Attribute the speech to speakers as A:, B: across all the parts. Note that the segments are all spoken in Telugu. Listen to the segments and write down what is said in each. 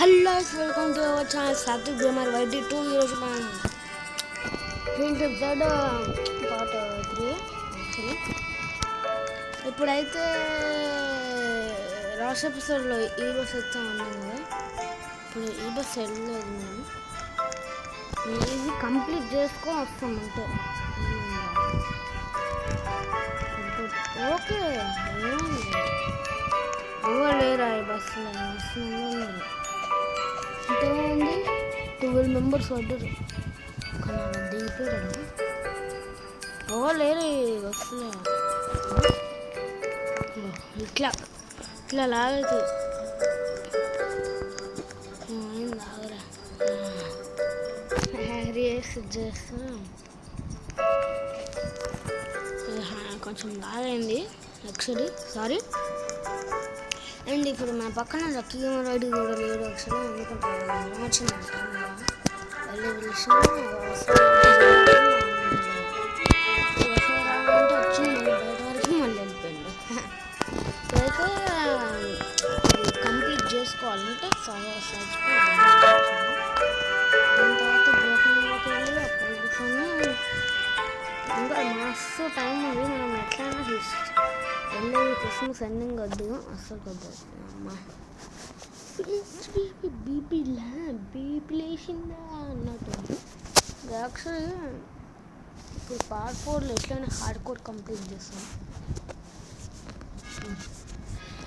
A: Hello welcome to our channel Satvik gamer YT2. ఈరోజు మనం ఫీల్డ్ జెడ్ పార్ట్ 3 యాక్చువల్లీ ఇప్పుడైతే లాస్ట్ ఎపిసోడ్లో ఈ బస్ ఎత్తామన్నాం కదా. ఇప్పుడు ఈ బస్ వెళ్ళలేదు, మనం ఇది కంప్లీట్ చేసుకొని వస్తాం అంటే ఓకే. ఎవరు లేరా ఈ బస్సులో? ఎంతమంది 12 మెంబర్స్ పడ్డారు, కానీ అలా దిగిపోయారండి. ఎవరు లేరు ఈ బస్సులో. ఇట్లా ఇట్లా లాగైతే ఏం లాగరా రియాక్ట్ చేస్తా. కొంచెం లాగైంది యాక్చువల్లీ, సారీ. అండ్ ఇప్పుడు మన పక్కన లక్కీ గేమర్ YT కూడా లేడు యాక్చువల్లీ, ఎందుకంటే వచ్చిందంట వెళ్ళి పిలిచిన రావాలంటే వచ్చింది, బయట వరకు మళ్ళీ వెళ్ళిపోయింది. అయితే కంప్లీట్ చేసుకోవాలంటే దాని తర్వాత బ్రోకన్లోకి వెళ్ళి అప్పుడు ఇంకా మస్తు టైం ఉంది. మనం ఎట్లయినా వెళ్ళేది క్రిస్మస్ ఎండింగ్ వద్దు, అస్సలు వద్దు. అమ్మా బీపీ లేచిందా అన్నట్టు. యాక్చువల్లీ ఇప్పుడు పార్ట్ 4లో ఎట్లయినా హార్డ్ కోర్ కంప్లీట్ చేస్తాం.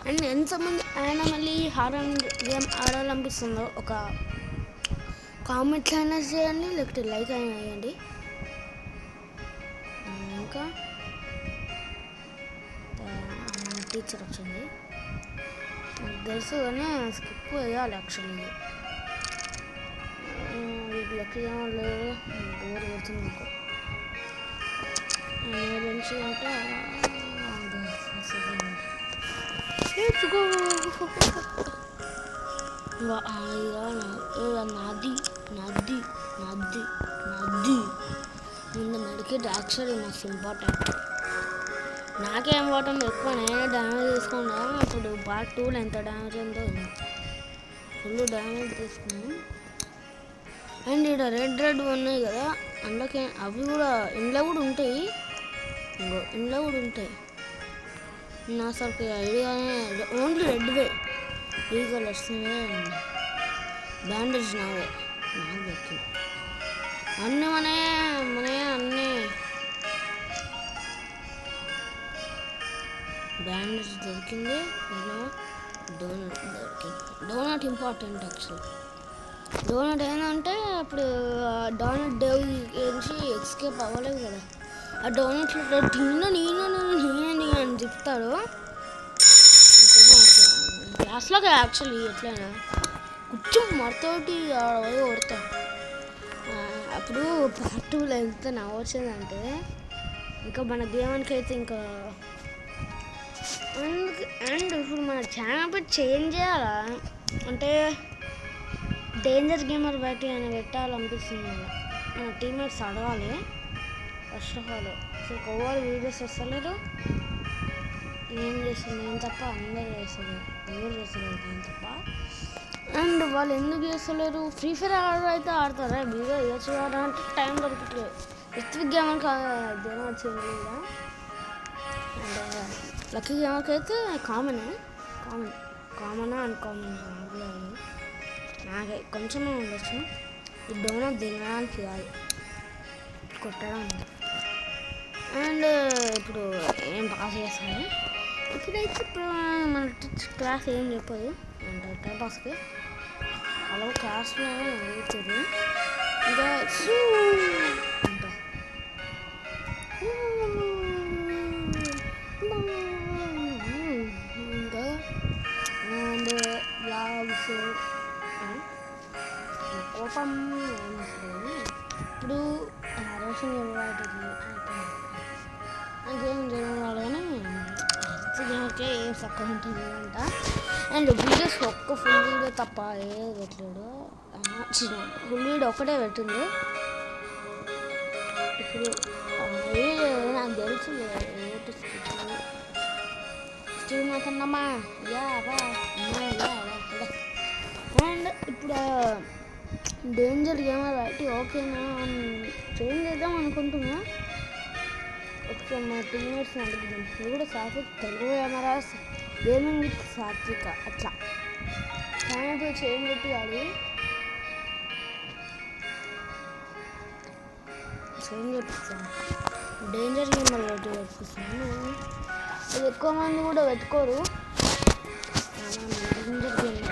A: అండ్ ఎంతమంది ఆయన మళ్ళీ హారర్ గేమ్ ఆడాలనిపిస్తుందో ఒక కామెంట్ అయినా చేయండి, లేకపోతే లైక్ అయినా వేయండి. ఇంకా టీచర్ వచ్చింది నాకు తెలుసు, కానీ స్కిప్ వేయాలి యాక్చువల్లీ. లక్కీ లేదు, బోర్ కొడుతుంది నాకు. మంచి అంటే నది నది నది నది ముందు మెడికేట్ యాక్చువల్లీ మస్తు ఇంపార్టెంట్. నాకే ఇంపార్టెంట్ ఎక్కువ, నేనే డ్యామేజ్ తీసుకున్నా. ఇప్పుడు పార్ట్ 2లో ఎంత డ్యామేజ్ ఉందో ఫుల్ డ్యామేజ్ తీసుకున్నాను. అండ్ ఇక్కడ రెడ్ ఉన్నాయి కదా, అందుకే అవి కూడా ఇంట్లో కూడా ఉంటాయి. ఇంట్లో కూడా ఉంటాయి. నా అసలు ఐడియానే ఓన్లీ రెడ్వే, ఈ కలర్స్ బ్యాండేజ్ నావే నాకు దొరికింది. అన్నీ మనయే అన్నీ బ్యాండేజ్ దొరికింది. డోనట్ దొరికింది. Donut important actually. డోనట్ ఏంటంటే ఇప్పుడు డోనట్ డేవ్ నుంచి ఎస్కేప్ అవ్వలేదు కదా, ఆ డోనట్లో నేను అని చెప్తాడు క్లాస్లోకి. యాక్చువల్లీ ఎట్లయినా కూర్చొని మరతోటి కొడతా. అప్పుడు పార్ట్ 2లో ఎంత నవ్వొచ్చేదంటే ఇంకా మన దేవానికి అయితే ఇంకా. అండ్ ఇప్పుడు మన ఛానల్ పేరు చేంజ్ చేయాలా అంటే డేంజర్ గేమర్ YT అని పెట్టాలనిపిస్తుంది. మన టీమ్మేట్స్ అడగాలి ఫస్ట్ ఆఫ్ ఆల్. అసలు ఎవరు వీడియోస్ వస్తలేరు, నేను చేస్తాను నేను తప్ప, అందరూ చేస్తలేరు, నేను తప్ప. అండ్ వాళ్ళు ఎందుకు చేస్తలేరు? ఫ్రీ ఫైర్ అయితే ఆడతారా, వీడియో ఇవ్వచ్చు కదా అంటే టైం దొరకట్లేదు. రిత్విక్ గేమర్ దేని వచ్చింది కదా. అండ్ లక్కీ గేమర్కి అయితే కామనా అన్కామన్ నాకే కొంచెమే ఉండొచ్చు. ఈ డోనట్ తినడానికి కాదు, కొట్టడం. అండ్ ఇప్పుడు ఏం పాస్ చేస్తాను. ఇప్పుడైతే మన క్లాస్ ఏం చెప్పదు అంటే టైంపాస్కి అలా క్లాస్లో అడుగుతుంది. ఇంకా అండ్ బ్లాగ్స్ కోపం ఏమొస్తుంది. ఇప్పుడు రేషన్ ఇవ్వడానికి నాకేం చేయవాలి, కానీ కే ఏం చక్కగా ఉంటుంది అంట. అండ్ వీడియోస్ ఒక్క ఫుల్ వీడియో తప్ప ఏదో పెట్టలేడు. ఫుల్ వీడియో ఒక్కటే పెట్టింది. ఇప్పుడు నాకు తెలుసు స్టీవ్ మాత్రమ్మా అండ్ ఇప్పుడు డేంజర్ గేమర్ బయట ఓకేనా చేంజ్ చేద్దాం అనుకుంటున్నా. ఒకసారి మా టీమేట్స్ని అడుగుదాం. ఇది కూడా సాత్విక్ తెలుగు గేమరా గేమింగ్ విత్ సాత్విక అట్లా ఛానల్ చేంజ్ పెట్టాలి. చేంజ్ పెట్టిస్తాను. డేంజర్ గేమర్ బయట పెట్టిస్తాను. ఇది ఎక్కువ మంది కూడా పెట్టుకోరు. డేంజర్ గేమర్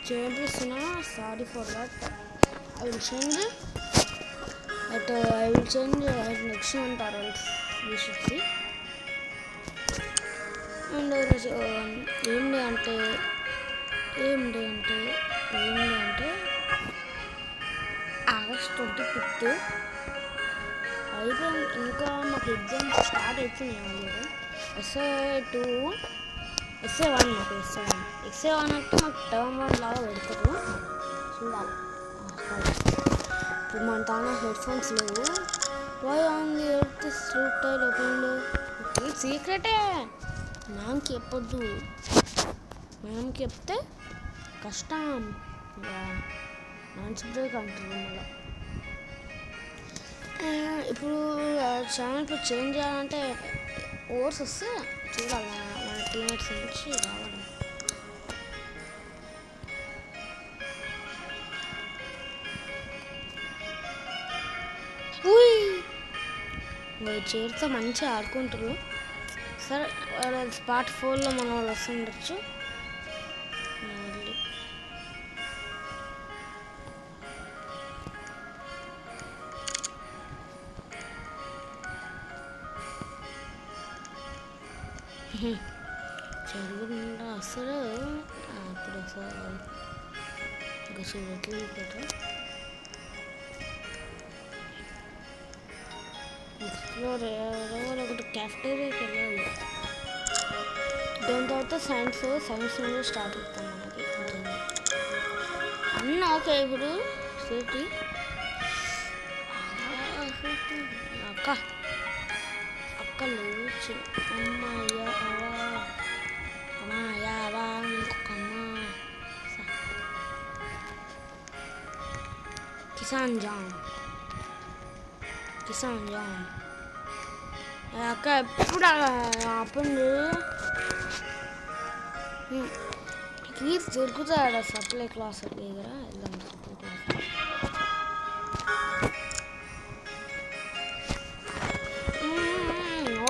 A: చేపిస్తున్నా. Sorry for that. I will change but I will change next month or else you should see. And ఏంటి అంటే ఆగస్ట్ 25 అయిపోయింది. ఇంకా మాకు ఎగ్జామ్స్ స్టార్ట్ అవుతున్నాయి ఆల్రెడీ. ఎస్ఏ1 మాకు ఎస్ఏ1 అంటే మాకు టర్మ్ 1 లాగా పెడతారు చూడాలి. ఇప్పుడు మన తాన హెడ్ ఫోన్స్ లేవు. వై ఆన్ ది ఎర్త్ స్లూప్ టైల్ ఓపెన్లో సీక్రెటే. మ్యామ్కి చెప్పొద్దు. మ్యామ్కి చెప్తే కష్టం. లంచ్ బ్రేక్ అంటారు మళ్ళీ. ఇప్పుడు ఛానల్ ఇప్పుడు చేంజ్ చేయాలంటే ఓవర్స్ వస్తే చూడాలి మన టీమేట్స్ నుంచి రావడం. చేరితో మంచిగా ఆడుకుంటారు. సరే స్పాట్ 4లో మన వాళ్ళు వస్తుండొచ్చు. జరుగుతుందా అసలు ఇప్పుడు ఒకసారి ఎక్స్ప్లోర్ ఒకటి క్యాఫ్టేరియాకి వెళ్ళాలి. దాని తర్వాత సైన్స్ నుండి స్టార్ట్ అవుతాం మనకి. అన్నీ ఓకే. ఇప్పుడు సేఫ్టీ అక్క లేచి అమ్మాయ్యావా ఇంకొక అమ్మ కిసాన్ జామ్ అక్క ఎప్పుడు అప్పుడు కీస్ దొరుకుతాడు సప్లై క్లాస్ దగ్గర. వెళ్దాం సప్లై క్లాస్.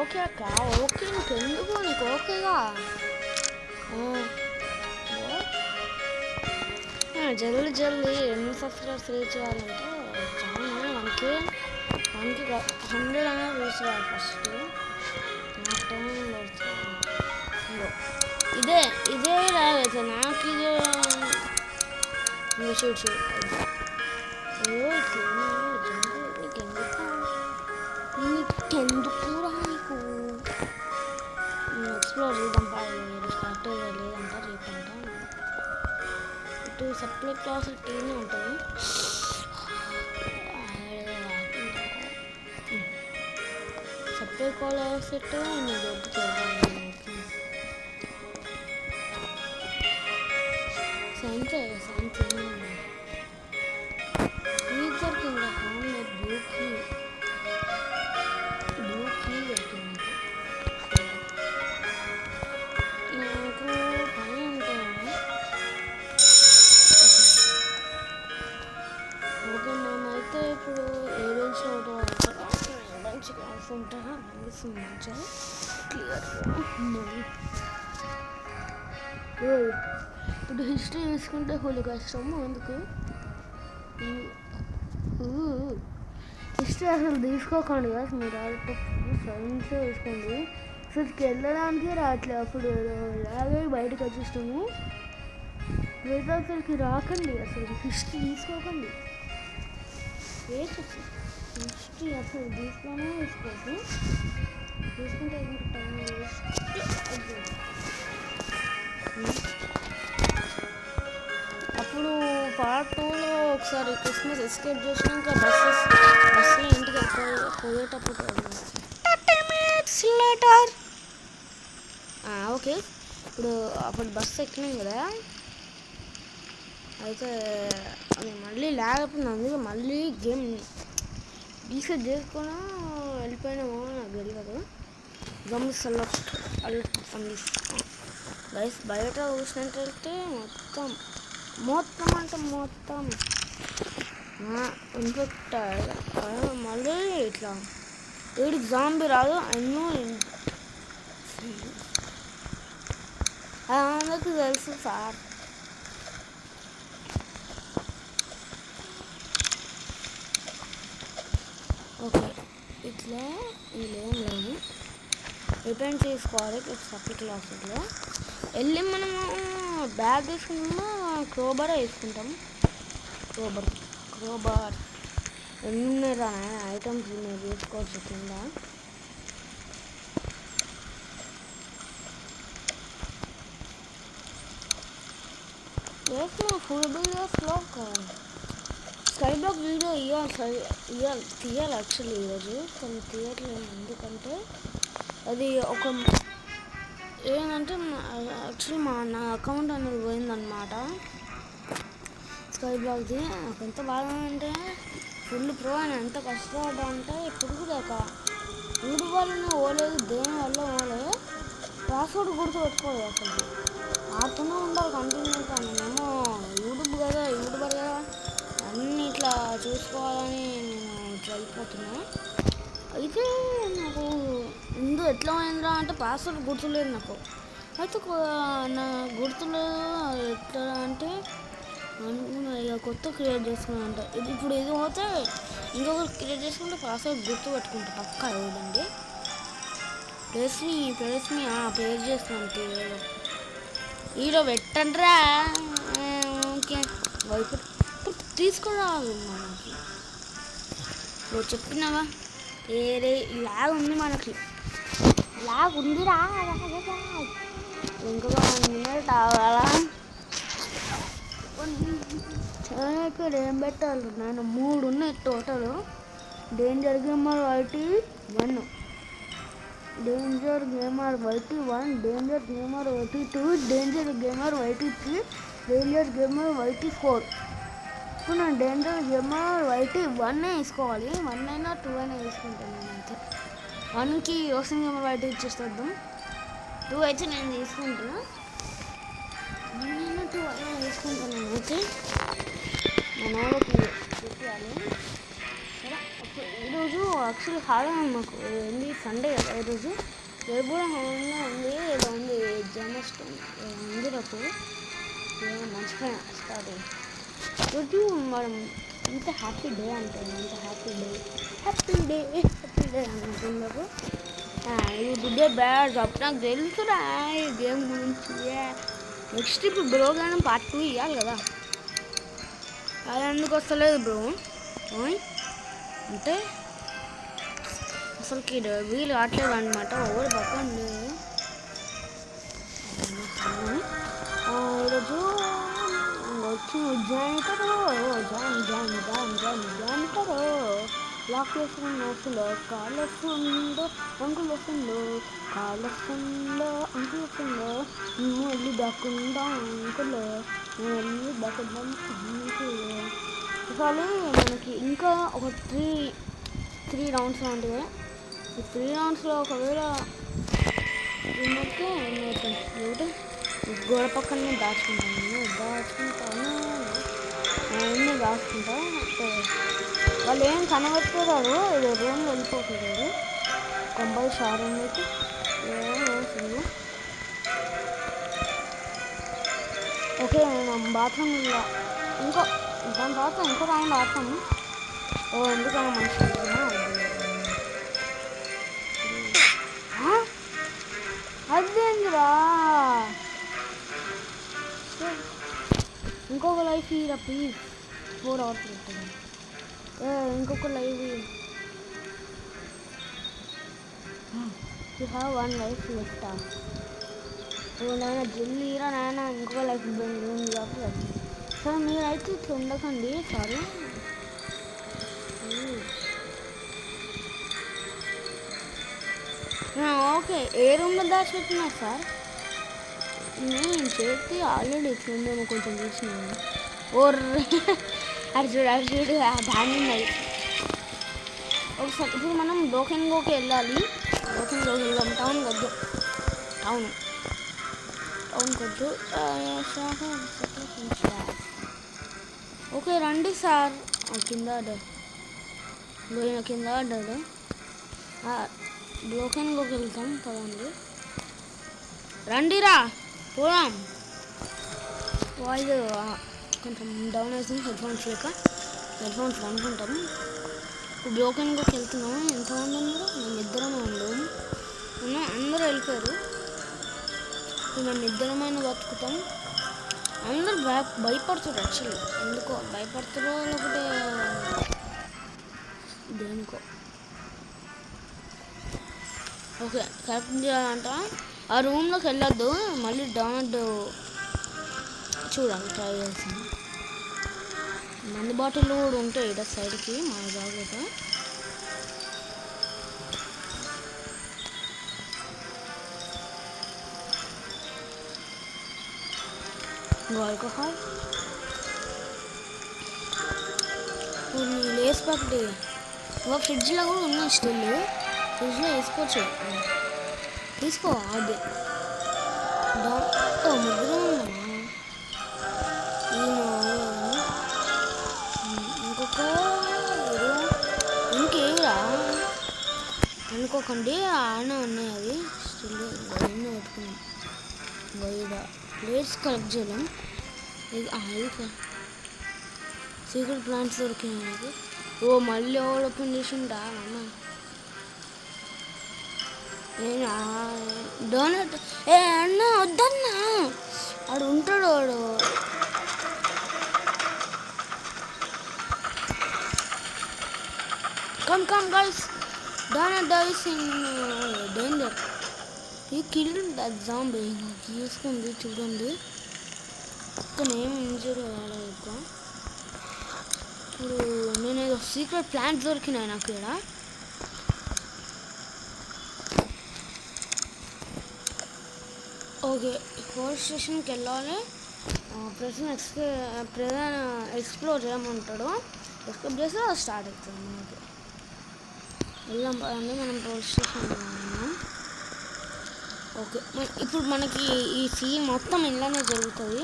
A: ఓకే అక్క ఓకే. నీకెందుకు నీకు ఓకేగా. జల్దీ ఎన్ని సబ్స్క్రైబర్స్ రీచ్ చేయాలంటే చాలా 1K 100 అనేది రీచ్ చేయాలి ఫస్ట్. నాకు టైం ఇదే రాలేదు నాకు. ఇదే చూడు నీకెందుకురా నీకు. ఎక్స్ప్లోర్ చేద్దాం బాగా. స్టార్ట్ లేదంట రేపంట. ఇటు సప్లై క్లాస్ టీనే ఉంటుంది. సప్లై క్లాస్ నేను దొరుకుతాను. సైన్స్ దొరికింది. బ్లూ కీ దొరికింది. నాకు పని ఉంటాను. ఓకే మేమైతే ఇప్పుడు ఏరియల్స్ మంచి క్లాస్ ఉంటారా అనిపిస్తుంది. మంచిగా క్లియర్. ఇప్పుడు హిస్టరీ తీసుకుంటే హోలీ కష్టము. అందుకు హిస్టరీ అసలు తీసుకోకండి కదా మీరు. సైన్స్ తీసుకోండి. అసలుకి వెళ్ళడానికి రావట్లేదు. అప్పుడు అలాగే బయటకు వచ్చేస్తాము. లేదా అసలుకి రాకండి. అసలు హిస్టరీ తీసుకోకండి. హిస్టరీ అసలు తీసుకోవద్దు. తీసుకుంటే టైం వేస్ట్. అప్పుడు పార్ట్ 2లో ఒకసారి క్రిస్మస్ ఎస్కేప్ చేసినాక బస్సులో ఇంటికి పోయేటప్పుడు 30 minutes later ఓకే. ఇప్పుడు అప్పుడు బస్సు ఎక్కినాం కదా, అయితే అది మళ్ళీ లేకపోయింది. అందుకే మళ్ళీ గేమ్ రీసెట్ చేసుకుని వెళ్ళిపోయినామో నాకు తెలియదు. జంప్స్ అలర్ట్ సంగీస్ గైస్ బయట చూసినట్టయితే మొత్తం ఇన్ఫెక్ట్ మళ్ళీ ఇట్లా ఏడికి జాంబీ రాదు ఎన్నో అందరికి తెలుసు సార్. ఓకే, ఇట్లా ఇదేం లేదు, రిటర్న్ చేసుకోవాలి. సపరేట్ క్లాసులో వెళ్ళి మనము బ్యాగ్ వేసుకుంటాము, క్రోబార్ వేసుకుంటాం. క్రోబార్ ఎన్ని రా ఐటమ్స్ మీరు వేసుకోవచ్చు కింద. వేసిన ఫుల్ వీడియోస్లో స్కై బ్లాక్ వీడియో తీయాలి యాక్చువల్లీ ఈరోజు, కానీ తీయట్లేదు. ఎందుకంటే అది ఒక ఏంటంటే యాక్చువల్లీ నా అకౌంట్ అనేది పోయిందన్నమాట స్కై బ్లాక్ది. నాకు ఎంత బాగా అంటే ఫుల్ ప్రో అని ఎంత కష్టపడ్డా అంటే ఇప్పుడు దాకా యూట్యూబ్ వల్లనే పోలేదు, దేని వల్ల పోలేదు. పాస్వర్డ్ గుర్తు పెట్టుకోలేదు అసలు, ఆడుతూనే ఉండాలి కంటిన్యూగా. నేనేమో యూట్యూబర్ కదా అన్నీ ఇట్లా చూసుకోవాలని నేను ఇట్లా వెళ్ళిపోతున్నా. అయితే నాకు ముందు ఎట్లా అయిందా అంటే పాస్వర్డ్ గుర్తులేదు నాకు. అయితే నా గుర్తులేదు ఎట్లా అంటే ఇక కొత్త క్రియేట్ చేసుకున్నాను అంట. ఇప్పుడు ఇది పోతే ఇంకొకరు క్రియేట్ చేసుకుంటే పాస్వర్డ్ గుర్తు పెట్టుకుంటా పక్కా. ఏదండి ప్లేస్ని ప్లేస్ చేస్తున్నాను. హీరో పెట్టండి రా. ఓకే, వైపు తీసుకురావాలి మనకి. నువ్వు చెప్పినావా లాగ్ ఉంది, మనకి లాగ్ ఉందిరా. ఇంకొక 1 మినిట్ అవ్వాలా. ఇక్కడ ఏం పెట్టాలి నేను 3 ఉన్నాయి total. Danger gamer YT 1, danger gamer YT 1, danger gamer YT 2, danger gamer YT 3, danger gamer YT 4. ఇప్పుడు నేను డేంజర్ గేమర్ వైటీ 1 వేసుకోవాలి. 1 అయినా 2 అయినా వేసుకుంటాను నేనైతే. 1కి రోషన్ గేమర్ వైటీ ఇచ్చేస్తాం. 2 అయితే నేను తీసుకుంటున్నా. 1 అయినా 2 అయినా వేసుకుంటాను నేనైతే. మన వాళ్ళకి చెప్పాలి. సరే, ఈరోజు యాక్చువల్లీ హాలిడే మాకు ఏంది సండే కదా ఈరోజు. రేపు కూడా హాలిడే ఉంది. ఏదో ఉంది జన్మాష్టమి ఉంది రేపు. మంచిగా స్టార్ట్ అయ్యింది రోజు. మనం ఇంత హ్యాపీ డే అంటే ఇంత హ్యాపీ డే అనుకున్నాకు ఇది డే బ్యాడ్ అప్పుడు నాకు తెలుసురా ఈ గేమ్ గురించి. నెక్స్ట్ ఇప్పుడు బ్రో కానీ పార్ట్ 2 ఇవ్వాలి కదా, అది ఎందుకు వస్తలేదు బ్రో అంటే అసలుకి వీలు కావట్లేదు అనమాట. ఎవరు పక్కన లేదు ఈరోజు. వచ్చి జాయిన్ అవుతారో లాక్ వేసుకుని నోసులో కాళ్ళు వస్తుందో అంకులు వస్తుందో వెళ్ళి దాక్కుందా అంకులు దాక్కుందా అంకులు. అసలు మనకి ఇంకా ఒక 3 రౌండ్స్ ఉంటాయి. ఈ 3 రౌండ్స్లో ఒకవేళ ఏమైతే ఏమిటంటే గోడ పక్కనే దాచుకుంటాను వాళ్ళు ఏం కనబడుతున్నారు. ఇది రూమ్లో వెళ్ళిపోతున్నారు కంపల్ షారూమ్ అయితే ఏమవుతుంది. ఓకే, నేను బాత్రూమ్లో దాని తర్వాత ఇంకో రౌండ్ ఆడతాను. ఎందుకన్నా మంచిగా అదేందిరా. ఇంకొక లైఫ్ ఇరా ప్లీజ్. 4 hours పెట్టండి. ఇంకొక life. You have 1 life left. నాయన జల్లి ఇరా నాయన, ఇంకొక లైఫ్ ఉంది కాబట్టి. సరే మీరైతే ఇట్లా ఉండకండి. సారీ ఓకే, ఏ రూమ్లో దాచిపెట్టినా సార్? నేను చేతి ఆల్రెడీ ఇట్లుందేమో కొంచెం చూసినాను. ఓర్రే అది చూడు దాని ఉన్నది. ఒకసారి ఇప్పుడు మనం బ్రోకెన్ గోకి వెళ్ళాలి. బ్రోకెన్ గోకి వెళ్దాం. టౌన్కి వద్దు. టౌన్కి వద్దు. ఓకే రండి సార్. కింద కింద పడ్డాడు. బ్రోకెన్ గోకి వెళ్తాం పదండి. రండిరా పోదాం. వాయిస్ కొంచెం డౌన్ అవుతుంది. హెడ్ఫోన్స్ అనుకుంటాం. బ్రోకెన్ గోకి వెళ్తున్నాము. ఎంతమంది ఉన్నారు? మేము ఇద్దరమే ఉన్నాం. అందరూ వెళ్ళిపోయారు. మేము ఇద్దరమైన బతుకుతాం. అందరూ భయపడుతున్నారు. యాక్చువల్లీ ఎందుకో భయపడుతురో లేకపోతే దేనికో. ఓకే కరెక్ట్ చేయాలంట. ఆ రూమ్లోకి వెళ్ళొద్దు. మళ్ళీ డౌన్లోడ్ చూడండి, ట్రై చేస్తాను. మందు బాటిల్ కూడా ఉంటాయి ఇక్కడ సైడ్కి. మా జాగ్రత్త. ఆల్కహాల్ లేస్ ప్యాకెట్ ఫ్రిడ్జ్లో కూడా ఉన్నాయి. స్టిల్ ఫ్రిడ్జ్లో వేసుకోవచ్చు. తీసుకో. అది ముగ్గురు ఇంకేమిరా అనుకోకండి. ఆనే ఉన్నాయి అవి స్టిల్. ఎన్నో పెట్టుకున్నాం. గోయిడా ప్లేట్స్ కలెక్ట్ చేయలేం. ఇది సీక్రెట్ ప్లాంట్స్ దొరికినాయి నాకు. మళ్ళీ ఎవరు ఓపెన్ చేసిండా అమ్మ? నేను డోనట్ అన్న వద్దన్నా. వాడు ఉంటాడు. వాడు come girls, donut dies in danger. ఈ కిల్ దట్ జాంబీ తీసుకుంది చూడండి. ఇక్కడ ఏం ఇంజరీ కాలేదు ఎక్కువ. ఇప్పుడు నేను ఏదో సీక్రెట్ ప్లాంట్స్ దొరికినాయి నాకు ఇక్కడ. ఓకే పోలీస్ స్టేషన్కి వెళ్ళాలి. Present explore చేయమంటాడు. ఎక్స్ప్లోర్ చేస్తే అది స్టార్ట్ అవుతుంది మనకి. వెళ్దాం పదండి. మనం పోలీస్ స్టేషన్ ఉన్నాం. ఓకే ఇప్పుడు మనకి ఈ సీన్ మొత్తం ఇలానే జరుగుతుంది.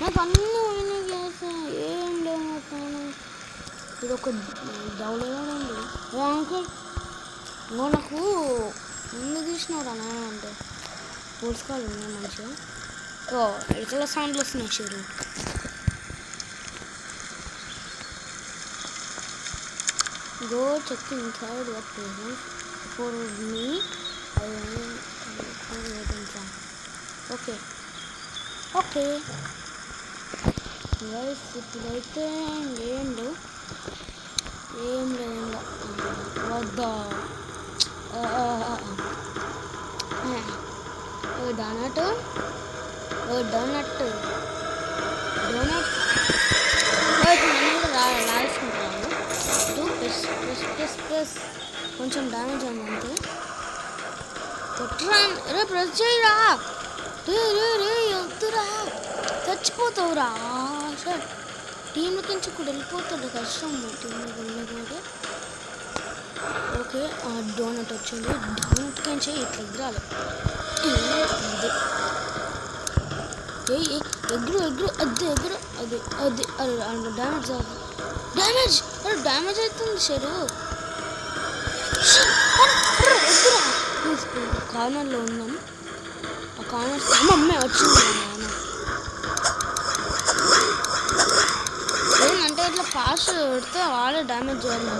A: నాకు అన్నీ చేస్తా ఏం లేవు. ఇది ఒక దౌడగా ఉంది. అంకుల్ నాకు ముందు తీసినారా నాన్న అంటే పోల్చుకోవాలి ఉన్నాయి మంచిగా. ఎక్కడ సౌండ్లు వస్తున్నాయి చెరు. Go check inside the place for me. Okay guys ఇప్పుడైతే ఏం లేవు. వద్దా డోనట్ లాగేసుకుంటాను. ప్లస్ కొంచెం డ్యామేజ్ అయింది అంతే. రే ప్రెస్ చేయరా. రే వద్దురా, చచ్చిపోతావురా. సార్ టీంలోకి నుంచి కూడా వెళ్ళిపోతాడు. కష్టం టీంలోకి వెళ్ళకపోతే. ఓకే డోనట్ వచ్చింది. డోనట్ కంచి ఇట్లా ఎగరాలి. ఎగురు అది డ్యామేజ్ అవుతుంది షెరు. కార్నర్లో ఉన్నాం. ఆ కార్నర్ అమ్మే వచ్చింది. ఏంటంటే ఇట్లా ఫాస్ట్ పెడితే వాళ్ళే డ్యామేజ్ చేయాలి.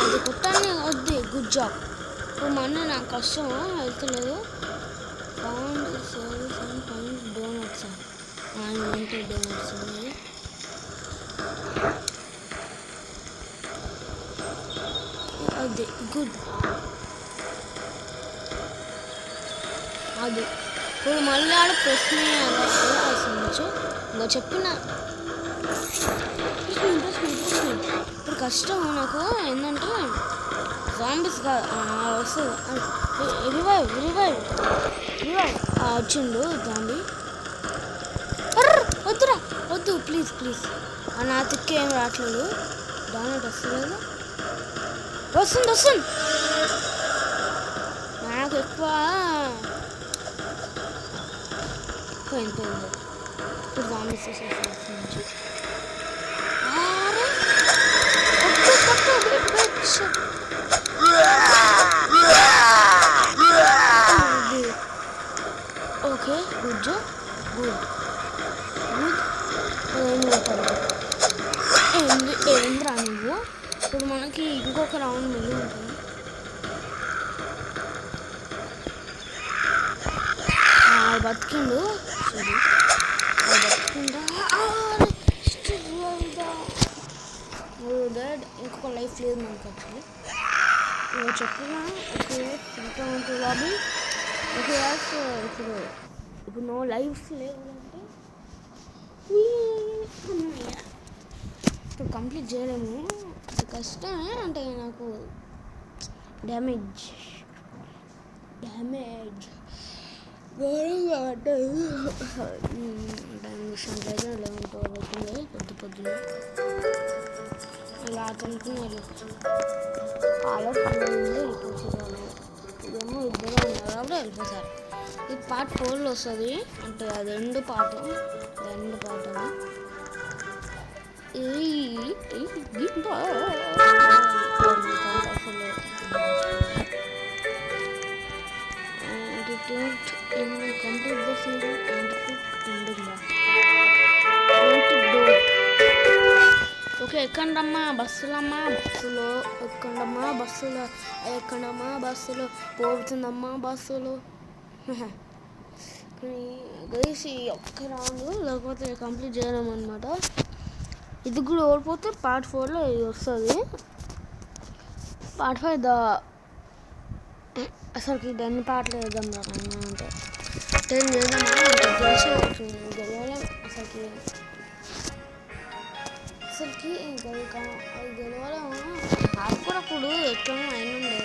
A: అది కొట్టాన్ని వద్దు. Good job. ఇప్పుడు మన నాకు కష్టం వెళ్తలేదు. Found service and find donuts. ఏంటి డోనట్స్ ఉన్నాయి. అది గుడ్. అది ఇప్పుడు మళ్ళీ ఆడ ప్రశ్న అవకాశం ఇంకా చెప్పిన. ఇప్పుడు కష్టం నాకు ఏంటంటే జాంబీస్ వస్తుంది. రివైవ్ వచ్చిండు జాంబీ. వద్దురా వద్దు ప్లీజ్. నా తిక్కు ఏం రావట్లేదు. డౌన్లోడ్ వస్తలేదు. వస్తుంది. నాకు ఎక్కువ పోయింది. ఇప్పుడు జాంబీస్ నుంచి ఓకే గుడ్ ఏంద్రా నువ్వు. ఇప్పుడు మనకి ఇంకొక రౌండ్ మిగిలి ఉంటుంది. బతికిండు. సరే బతికిందా. ఇంకొక లైఫ్ లేదు మనకి. యాక్చువల్లీ చెప్పిన ఓకే లాబీ. ఓకే ఇప్పుడు నో లైఫ్స్ లేవు అంటే ఇప్పుడు కంప్లీట్ చేయలేము. అది కష్టమే. అంటే నాకు డ్యామేజ్ ఘోరంగా పడ్డది. టైం విషయం అయితే 11-12 అవుతుంది పొద్దున. ఇలా అతనుకుని వెళ్ళిపోతుంది. ఇదేమో ఇద్దరు ఉన్నారు అప్పుడు వెళ్ళిపోతారు. ఇది పార్ట్ 4లో వస్తుంది. అంటే అది ఎండ్ పార్ట్ అది. Complete the series ending. Okay ఎక్కండమ్మా బస్సులో పోతుందమ్మా బస్సులో. గైసి ఒక్క రౌండ్ లేకపోతే కంప్లీట్ చేయలేము అనమాట. ఇది కూడా ఓడిపోతే పార్ట్ 4లో ఇది వస్తుంది. పార్ట్ 5 అసలుకి 10 పార్ట్లు వేద్దాం అంటే 10 చేద్దామా గెలవలేం అసలుకి అది గెలవలేము. ఆడుకున్నప్పుడు ఎట్లనో అయినండే.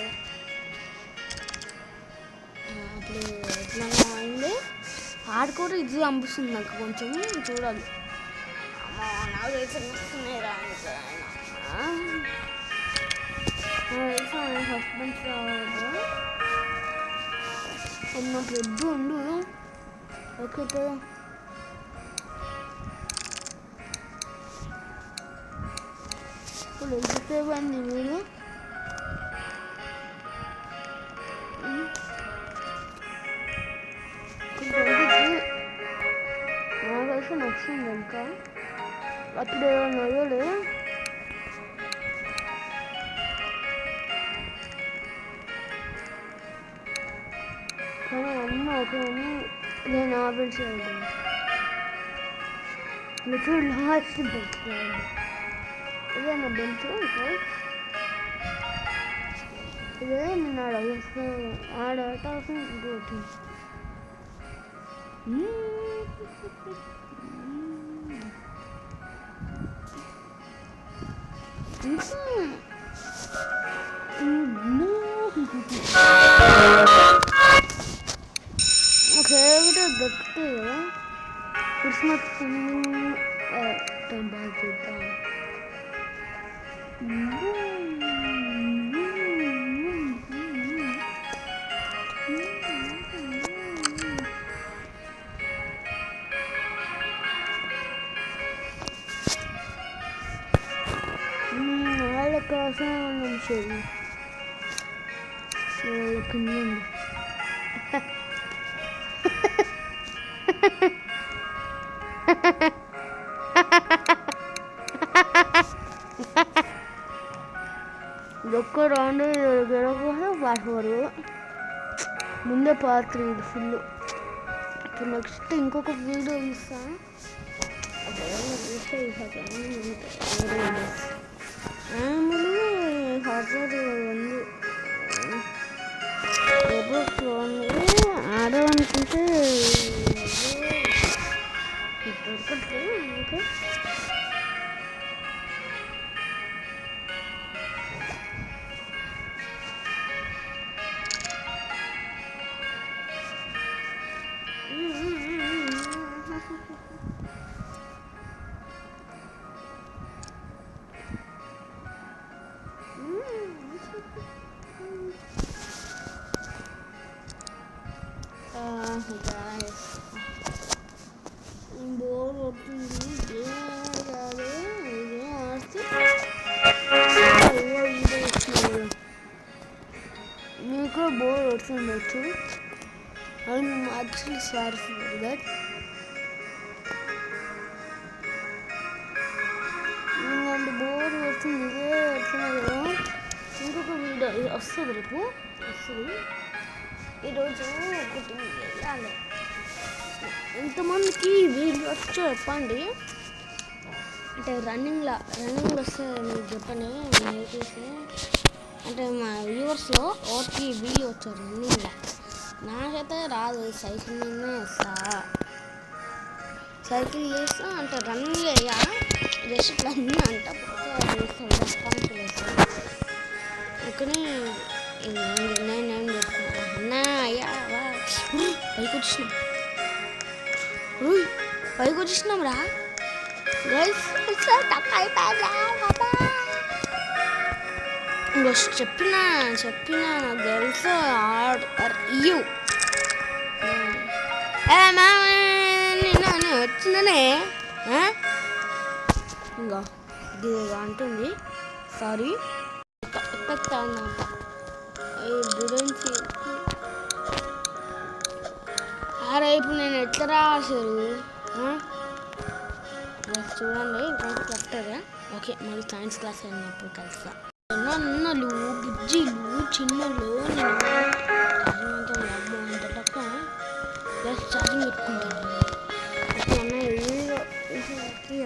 A: అప్పుడు ఎట్లనో అయింది. ఆడుకోవడం ఇది అనిపిస్తుంది నాకు. కొంచెం చూడాలి. నాకు తెలిసి వస్తున్నాయి హస్బెండ్స్ రావద్దు ఉన్నప్పుడు ఎద్దు ఉండు. ఓకే ఇప్పుడు ఎంతసేపు అండి మీరు? నాకు కలిసి నచ్చింది. ఇంకా అప్పుడు ఏమన్నా అయ్యలే. కానీ అమ్మ ఒక నేను ఆపరేట్ చేయగలను. మీకు లాస్ట్ బెల్ట్ ఇదే నా బెల్ట్. ఇదే నేను ఆడట ఇంకోటి. ఫేవరెట్ దొరుకుతాయి కదా క్రిస్మస్ టైం బాగా చేద్దాం. వాళ్ళ కోసం నిమిషాలు వాళ్ళకి ఒక్క రౌండ్ గెలవకపోతే పార్ట్ 4 ముందే పార్ట్ 3 ఇది ఫుల్. ఇప్పుడు నెక్స్ట్ ఇంకొక వీడియో తీస్తాను. హార్డ్వేర్ ఉంది ఆడమనుకుంటే దొరకట్లేదు. బోర్ కొడుతుంది కాదు మీకు బోర్ కొడుతుండొచ్చు. I'm actually sorry for that. ఇలాంటి బోర్ వస్తుంది ఇంకొక వీడియో వస్తుంది రేపు వస్తుంది. ఈరోజు ఒకటి వెళ్ళాలి. ఎంతమందికి వీడియో వచ్చో చెప్పండి. అంటే రన్నింగ్ వస్తే మీకు చెప్పండి. నేర్చేసి అంటే మా వ్యూవర్స్లో ఒకటి వీడియో వచ్చారు రన్నింగ్లో. నాకైతే రాదు. సైకిల్ మీదనే వేస్తా. సైకిల్ చేస్తా అంటే రన్నింగ్ వేయా జస్ట్ ఇట్లా అన్నీ అంట వేస్తాను. రెస్పాన్సిబుల్ వేస్తాను. అందుకని నేనేం చెప్తున్నా అన్నా అయ్యా పైకి వచ్చేసినాం రా గైస్. చెప్పిన నాకు తెలుసు యూ వచ్చిందనే ఇంకా ఇది అంటుంది. సారీ ఎఫెక్ట్ అయిందంట. అరే ఇప్పుడు నేను ఎట్లా రాశారు చూడండి. కరెక్టరా? ఓకే మళ్ళీ సైన్స్ క్లాస్ అయినప్పుడు కలుస్తా. అన్నలు బుజ్జిలు చిన్నలు నేను తప్ప ప్లస్ ఛార్జింగ్ పెట్టుకుంటాను.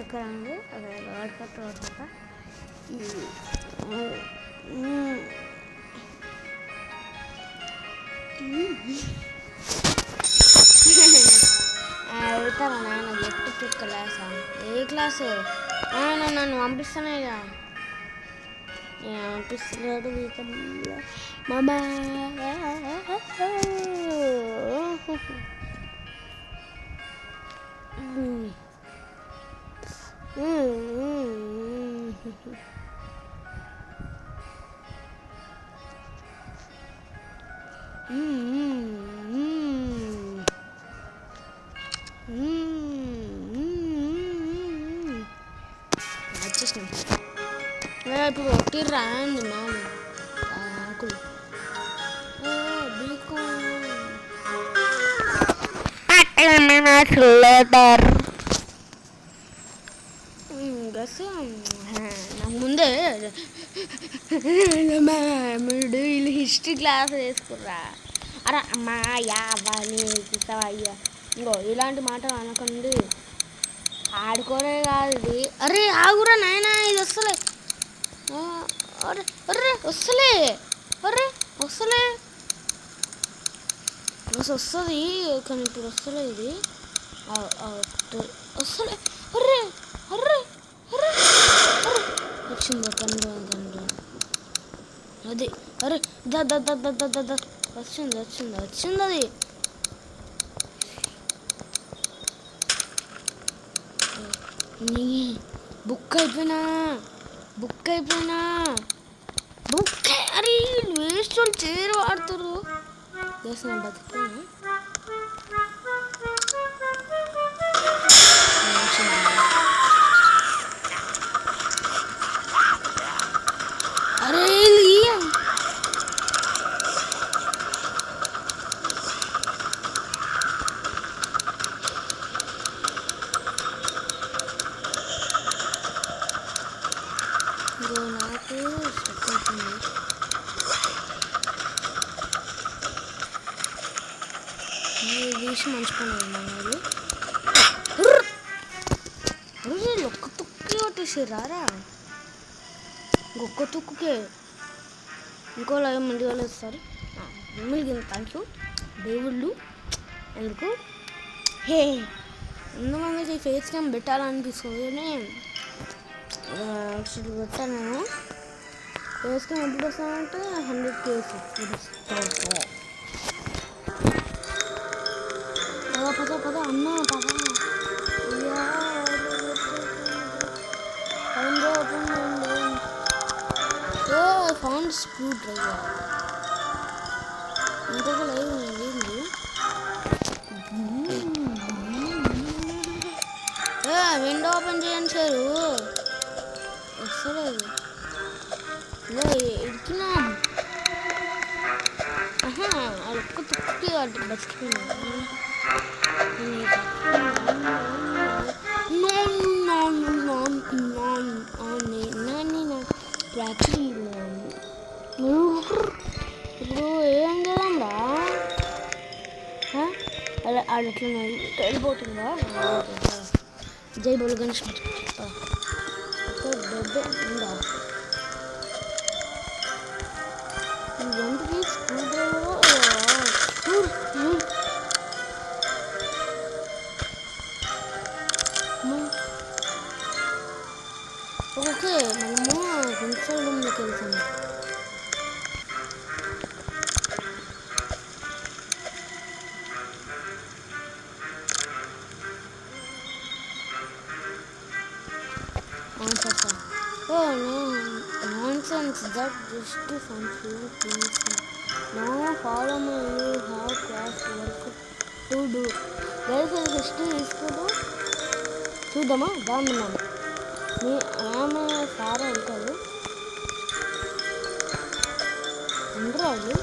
A: ఎక్కడ అండి అదే వాడుకట్ట వెళ్తారా నాన్న ఎప్పుడు క్లాసా? ఏ క్లాసు? నన్ను పంపిస్తానే ఇక పంపిస్తున్నాడు మామా. వచ్చేసినాం. ఇప్పుడు ఒకటి రాండి మామ ఆకులు నాకు ముందే వీళ్ళు హిస్టరీ క్లాస్ వేసుకుర్రా. అరే అమ్మా యావని అయ్యా ఇంకో ఇలాంటి మాటలు అనకండి. ఆడుకోరే కాదు ఇది. అరే ఆగురా నాయనా ఇది వస్తలే. అరే అర్రే వస్తలే. అరే వస్తలే వస్తుంది కానీ ఇప్పుడు వస్తలే. ఇది వస్తలే. అర్రే అర్రే అర్రే వచ్చింది కండు అది. అరే వచ్చింది అది. బుక్ అయిపోయినా అరే వేస్ట్ వాళ్ళు చేరు వాడుతారు. చేసిన బతికిపోయినా అరే నాకు స్టక్ అవుతుంది. తీసి మంచి పని అయింది. రోజు ఒక్క తుక్కి కొట్టేసారా? ఇంకొక్క తుక్కుకే ఇంకో లైవ్ మంది వాళ్ళు వస్తారు. మిమ్మల్ని థ్యాంక్ యూ దేవుళ్ళు. ఎందుకు ఎంతమందికి ఫేస్ క్యామ్ పెట్టాలనిపిస్తుంది కానీ పెట్టాను నేను. ఫేస్ క్యామ్ ఎప్పుడు వస్తానంటే 100K పద అన్న పద ఫౌండ్ స్క్రూ డ్రైవర్ ఇంకొక లైవ్ వెళ్ళింది. విండో ఓపెన్ చేయండి సారు వస్తలేదు ఇడికినాం ఒక్క తుక్కి అటు బతికిపోయినా ఇప్పుడు ఏం చేద్దాం రా అలా ఆడట్లా వెళ్ళిపోతుందా జై బోల్ గణేష్ డబ్బే ఉందా ఇదంటికి స్క్రూ డ్రైవర్ ఓకే మనము ప్రిన్సిపల్ రూమ్లోకి వెళ్తాము Oh no, nonsense, that just something things. Now follow me, you have class work to do. There is a history తీసుకుడు చూద్దామా దాన్ని మీ ఆమె సారా వెళ్తారు అందరూ అది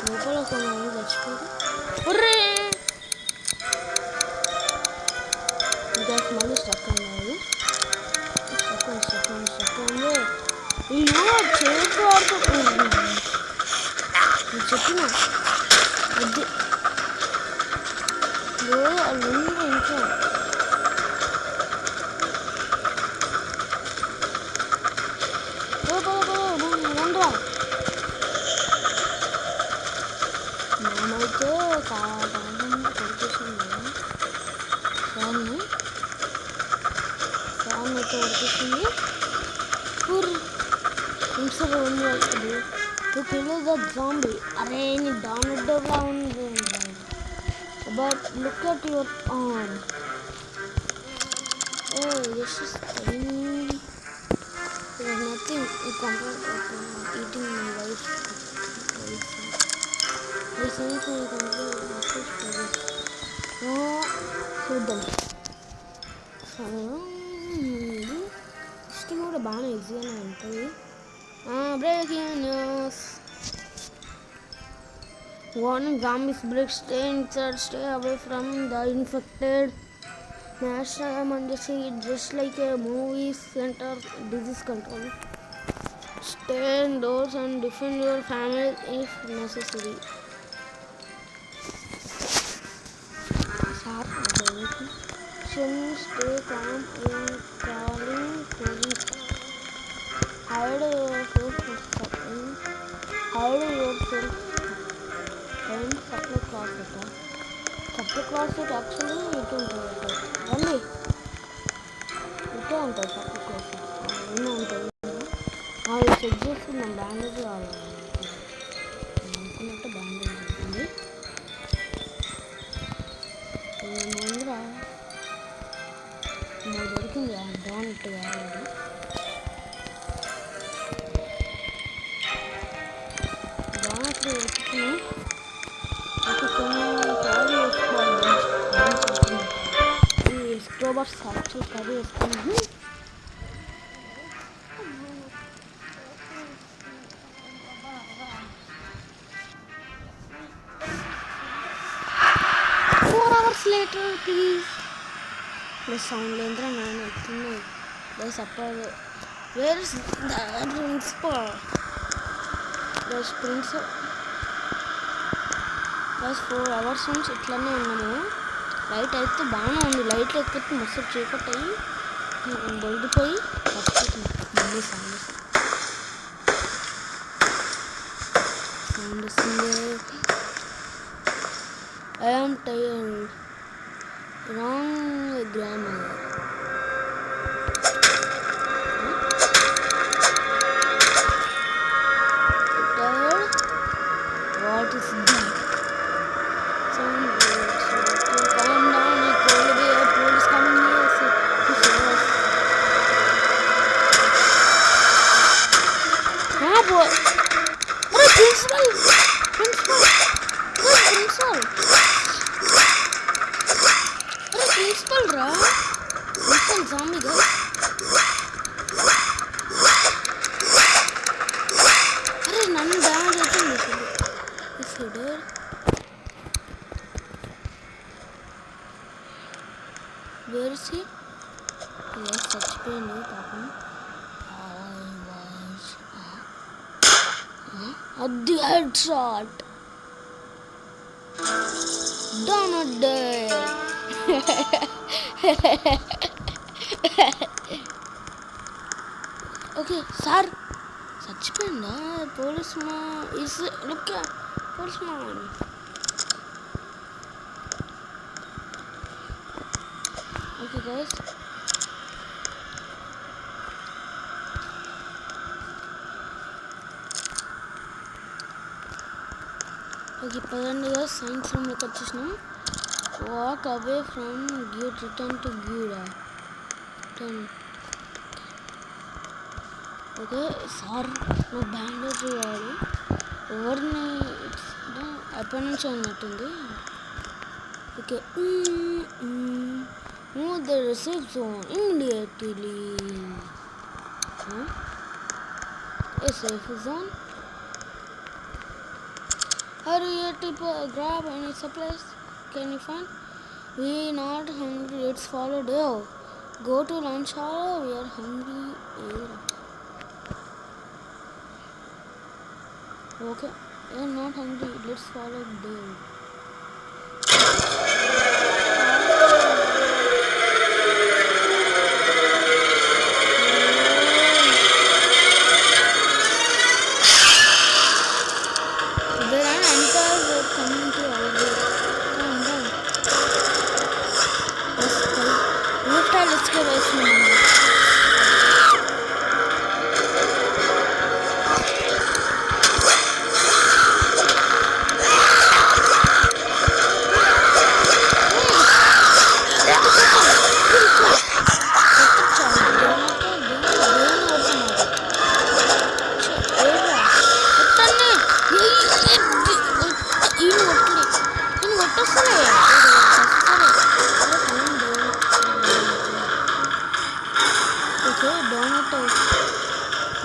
A: లోపల కొన్ని చచ్చిపోదు ఇంకా మళ్ళీ స్టక్ అన్నారు అయ్యో చేసి వాడుతుంది చెప్పిన అది లేదు ఇంకా రండ్రా మేమైతే కొడుకేసింది ఫ్యాన్ని అయితే కొడుకేసింది ఇంసర్ ఉంది అవుతుంది నువ్వు పిల్లలు జాంబీ అరే నీ డామిడర్లా ఉంది but look at your arm this is there's nothing compared to eating my wife. There's anything compared to this. చూద్దాం హిస్టరీ కూడా బాగా ఈజీగానే ఉంటుంది breaking news warning zombies break stay inside stay away from the infected national emergency just like a movie center disease control stay indoors and defend your family if necessary stay calm and calling police hide yourself and supply closet actually ఇటు ఉంటుంది రండి ఇటే ఉంటుంది సప్లై క్లాసెట్ ఎన్నో ఉంటుంది అవి చెక్ చేసుకున్నాం బ్యాండేజ్ కావాలి అనుకున్నట్టు బ్యాండేజ్ ఉంటుంది ముందురా మాకు దొరికింది డోనట్ కావాలి డోనట్ దొరుకుతుంది ఈ స్టోబర్స్ యాక్చువల్ కర్రీ వేసుకున్నాను 4 hours later, please. The sound lendra nanu ettunno. There's upper. Where is the principal? There's principal. There's 4 hours నుంచి ఇట్లానే ఉన్నాము. లైట్ అయితే బాగానే ఉంది. లైట్ ఎక్కితే మస్తు చీకటి అయ్యి బొల్డిపోయి పట్టుకుంటుంది. మళ్ళీ సౌండ్ వస్తుంది. I am tired. Wrong grammar. Tired? What is that? Some words. Calm down. I called the police coming here to save us. Ah, boy. What a principal! Principal! What a principal! Principal, right? Where is he చచ్చిపోయింది పాపం అది head shot donut day okay sir చచ్చిపోయిందా పోలీస్ మా ఇస్ లుక్ పోలీస్ మా ఓకే గైస్ ఓకే పదండి గైస్ సైన్స్ రూమ్లోకి వచ్చేసినాం walk away from guide return to guide return okay sir నాకు బ్యాండేజ్ కావాలి ఎవరిని ఎప్పటి నుంచి అన్నట్టుంది okay move the receive zone immediately a safe zone hurry to grab any supplies can you find we not hungry let's follow Dale go to lunch hall we are hungry okay we are not hungry let's follow Dale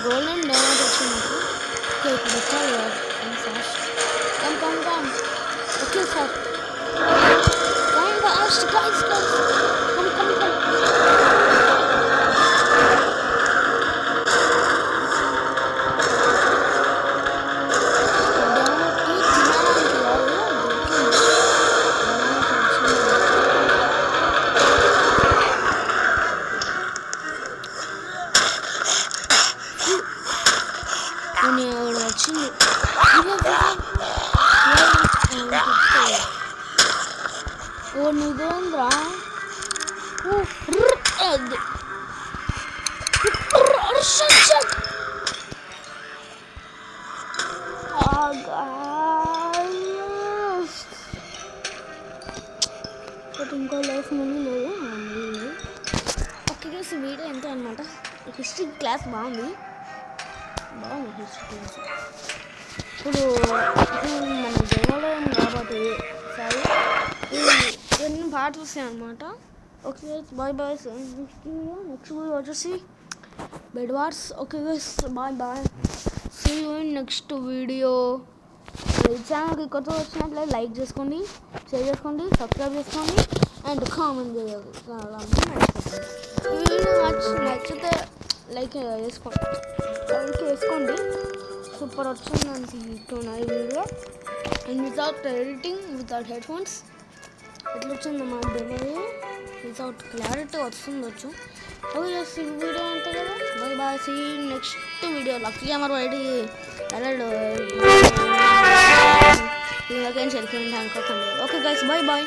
A: golden donut వచ్చింది ఓకే ఇప్పుడు వచ్చాలి fast come okay sir come fast guys come వచ్చింది ఓ నిదేంద్రా ఇంకో లైఫ్ మనీ లేదు ఓకే గైస్ వీడియో ఎంత అనమాట హిస్టరీ క్లాస్ బాగుంది హిస్టరీ క్లాస్ ఇప్పుడు మన జనంలో ఏం కాబట్టి సరే ఇవన్నీ పాటలు వస్తాయి అనమాట ఓకే బాయ్ నెక్స్ట్ వీడియో వచ్చేసి bed wars okay guys bye see you in next video ఈ ఛానల్కి కొత్త వచ్చినట్లయితే లైక్ చేసుకోండి షేర్ చేసుకోండి సబ్స్క్రైబ్ చేసుకోండి అండ్ కామెంట్ చేయాలి ఈ వీడియో నచ్చితే లైక్ వేసుకోండి సూపర్ వచ్చింది అనుకుంటున్నాను ఈ video and without editing without headphones ఎట్లా వచ్చింది మా తెలియదు వితౌట్ క్లారిటీ వస్తుండొచ్చు ఓకే ఈ వీడియో అంతే కదా bye see next video Lucky Amar బయటి వెళ్ళాడు ఇందులోకి ఏం చెల్లిపోయింది అనుకోకండి ఓకే గైస్ బాయ్